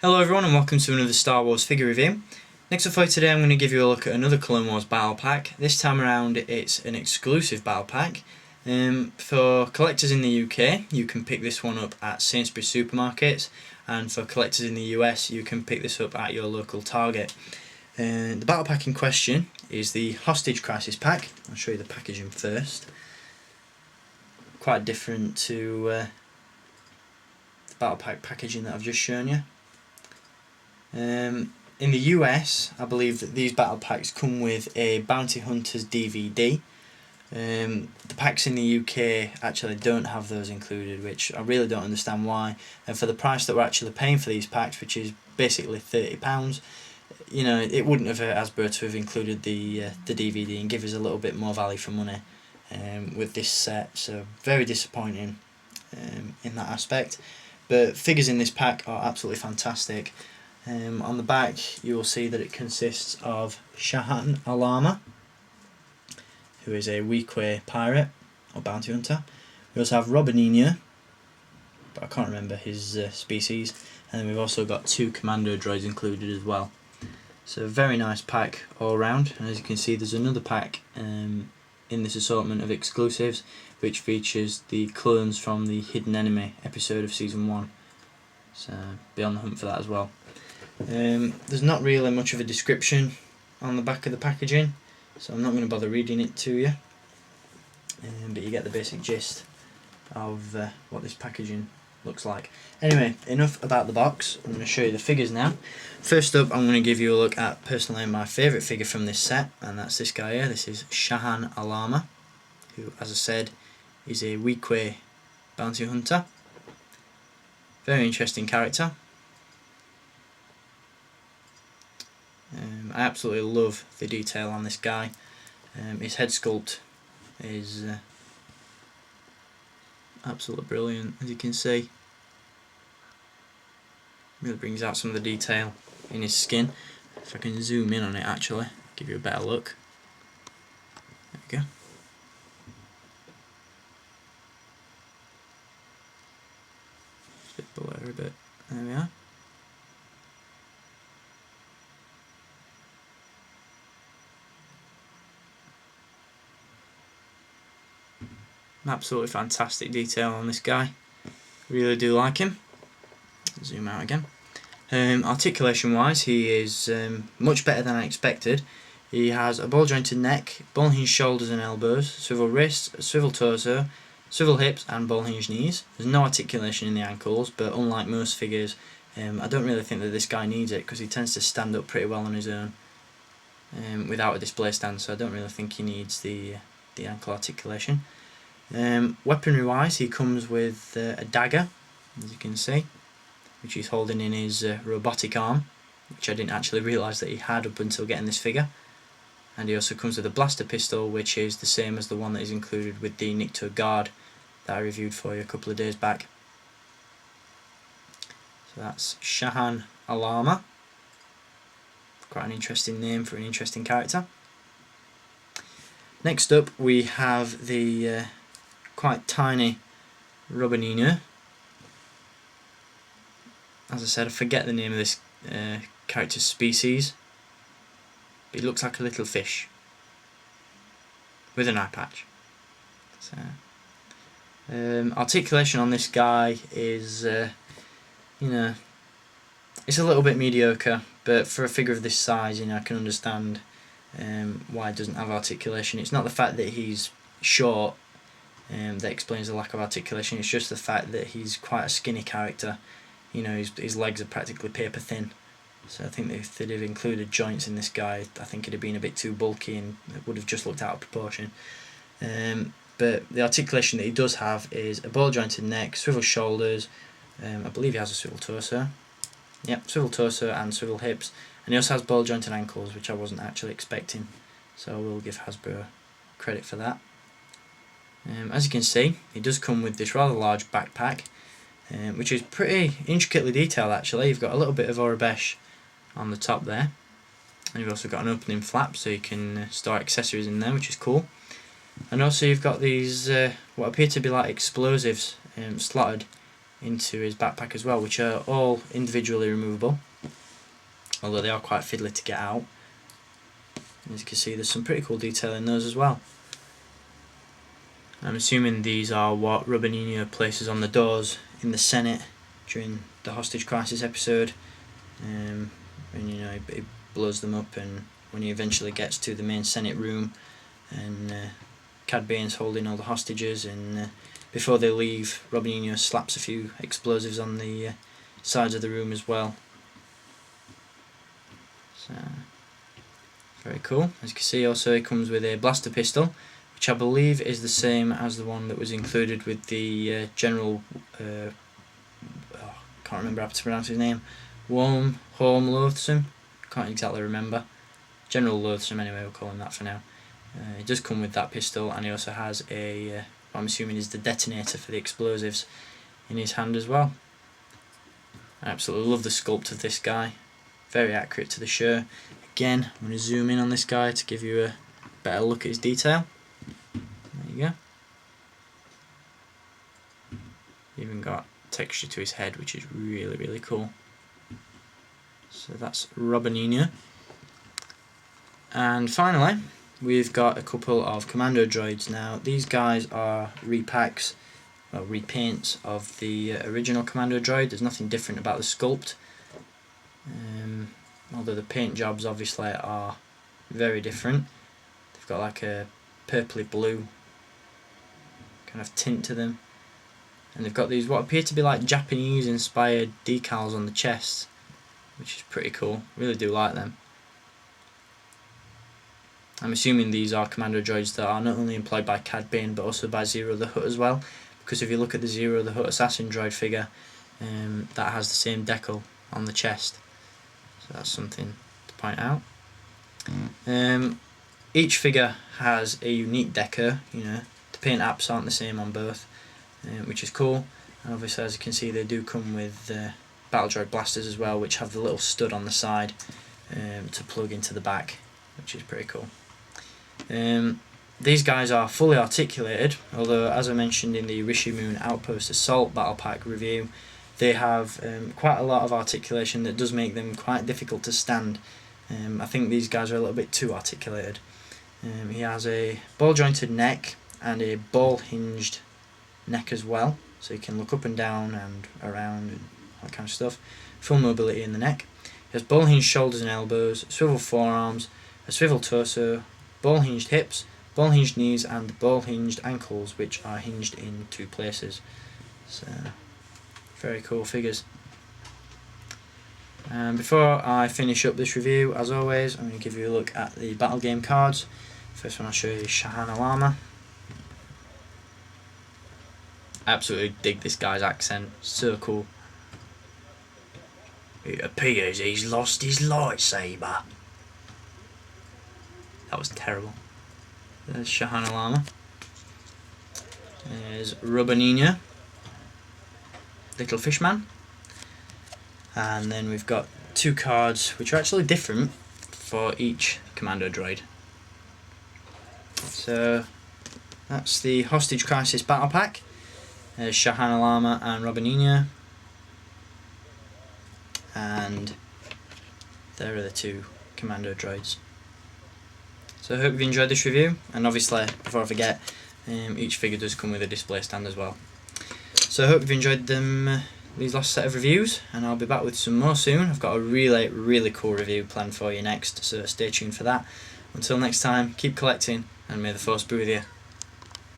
Hello everyone and welcome to another Star Wars figure review. Next up for you today I'm going to give you a look at another Clone Wars battle pack. This time around it's an exclusive battle pack. For collectors in the UK you can pick this one up at Sainsburys supermarkets, and for collectors in the US you can pick this up at your local Target. The battle pack in question is the Hostage Crisis pack. I'll show you the packaging first. Quite different to the battle pack packaging that I've just shown you. In the US, I believe that these battle packs come with a Bounty Hunters DVD. The packs in the UK actually don't have those included, which I really don't understand why. And for the price that we're actually paying for these packs, which is basically £30, you know, it wouldn't have hurt Hasbro to have included the DVD and give us a little bit more value for money with this set. So very disappointing in that aspect. But figures in this pack are absolutely fantastic. On the back you will see that it consists of Shahan Allama, who is a Weequay pirate or bounty hunter. We also have Rubbern, but I can't remember his species, and then we've also got 2 Commando Droids included as well. So a very nice pack all round, and as you can see there's another pack in this assortment of exclusives which features the clones from the Hidden Enemy episode of Season 1. So be on the hunt for that as well. There's not really much of a description on the back of the packaging, so I'm not going to bother reading it to you, but you get the basic gist of what this packaging looks like. Anyway, enough about the box. I'm going to show you the figures now. First up, I'm going to give you a look at personally my favourite figure from this set, and that's this guy here. This is Shahan Allama, who, as I said, is a Weequay bounty hunter. Very interesting character. I absolutely love the detail on this guy. His head sculpt is absolutely brilliant, as you can see. Really brings out some of the detail in his skin. If I can zoom in on it actually, give you a better look. There we go. It's a bit blurry, but there we are. Absolutely fantastic detail on this guy. Really do like him. Zoom out again. Articulation wise, he is much better than I expected. He has a ball jointed neck, ball hinged shoulders and elbows, swivel wrists, swivel torso, swivel hips and ball hinged knees. There's no articulation in the ankles, but unlike most figures, I don't really think that this guy needs it because he tends to stand up pretty well on his own without a display stand, so I don't really think he needs the ankle articulation. Weaponry wise, he comes with a dagger, as you can see, which he's holding in his robotic arm, which I didn't actually realise that he had up until getting this figure. And he also comes with a blaster pistol, which is the same as the one that is included with the Nikto Guard that I reviewed for you a couple of days back. So that's Shahan Allama. Quite an interesting name for an interesting character. Next up we have the quite tiny Rubbern. As I said, I forget the name of this character's species, but he looks like a little fish with an eye patch. So, articulation on this guy is, you know, it's a little bit mediocre, but for a figure of this size, you know, I can understand why it doesn't have articulation. It's not the fact that he's short that explains the lack of articulation. It's just the fact that he's quite a skinny character. You know, his legs are practically paper thin. So I think if they'd have included joints in this guy, I think it'd have been a bit too bulky and it would have just looked out of proportion. But the articulation that he does have is a ball jointed neck, swivel shoulders. I believe he has a swivel torso. Yep, swivel torso and swivel hips. And he also has ball jointed ankles, which I wasn't actually expecting. So I will give Hasbro credit for that. As you can see, he does come with this rather large backpack, which is pretty intricately detailed actually. You've got a little bit of Orabesh on the top there, and you've also got an opening flap so you can store accessories in there, which is cool. And also you've got these what appear to be like explosives slotted into his backpack as well, which are all individually removable, although they are quite fiddly to get out. And as you can see, there's some pretty cool detail in those as well. I'm assuming these are what Rubbern places on the doors in the Senate during the hostage crisis episode, and you know, he blows them up, and when he eventually gets to the main Senate room, and Cad Bane's holding all the hostages, and before they leave, Rubbern slaps a few explosives on the sides of the room as well. So very cool. As you can see, also it comes with a blaster pistol, which I believe is the same as the one that was included with the General, can't remember how to pronounce his name, Holm Loathsome, can't exactly remember, General Loathsome anyway, we'll call him that for now. It does come with that pistol, and he also has a, what I'm assuming is the detonator for the explosives, in his hand as well. I absolutely love the sculpt of this guy, very accurate to the show. Again, I'm going to zoom in on this guy to give you a better look at his detail. There you go. Even got texture to his head, which is really, really cool. So that's Rubbern. And finally, we've got a couple of Commando Droids. Now, these guys are repacks, well, repaints of the original Commando Droid. There's nothing different about the sculpt. Although the paint jobs obviously are very different. They've got like a purpley blue kind of tint to them, and they've got these what appear to be like Japanese inspired decals on the chest, which is pretty cool. Really do like them. I'm assuming these are Commando Droids that are not only employed by Cad Bane but also by Ziro the Hutt as well, because if you look at the Ziro the Hutt assassin droid figure, that has the same decal on the chest. So that's something to point out. Each figure has a unique deco, you know, the paint apps aren't the same on both, which is cool. And obviously, as you can see, they do come with battle droid blasters as well, which have the little stud on the side to plug into the back, which is pretty cool. These guys are fully articulated, although as I mentioned in the Rishi Moon Outpost Assault Battle Pack review, they have quite a lot of articulation that does make them quite difficult to stand. I think these guys are a little bit too articulated. He has a ball jointed neck and a ball hinged neck as well, so you can look up and down and around and that kind of stuff. Full mobility in the neck. He has ball hinged shoulders and elbows, swivel forearms, a swivel torso, ball hinged hips, ball hinged knees, and ball hinged ankles, which are hinged in 2 places. So very cool figures. And before I finish up this review, as always, I'm going to give you a look at the battle game cards. First one I'll show you is Shahan Allama. I absolutely dig this guy's accent, so cool. It appears he's lost his lightsaber. That was terrible. There's Shahan Allama. There's Rubbern, Little Fishman. And then we've got 2 cards which are actually different for each Commando Droid. So that's the Hostage Crisis Battle Pack. There's Shahan Allama and Rubbern. And there are the 2 Commando Droids. So I hope you've enjoyed this review, and obviously, before I forget, each figure does come with a display stand as well. So I hope you've enjoyed these last set of reviews, and I'll be back with some more soon. I've got a really, really cool review planned for you next, so stay tuned for that. Until next time, keep collecting, and may the Force be with you.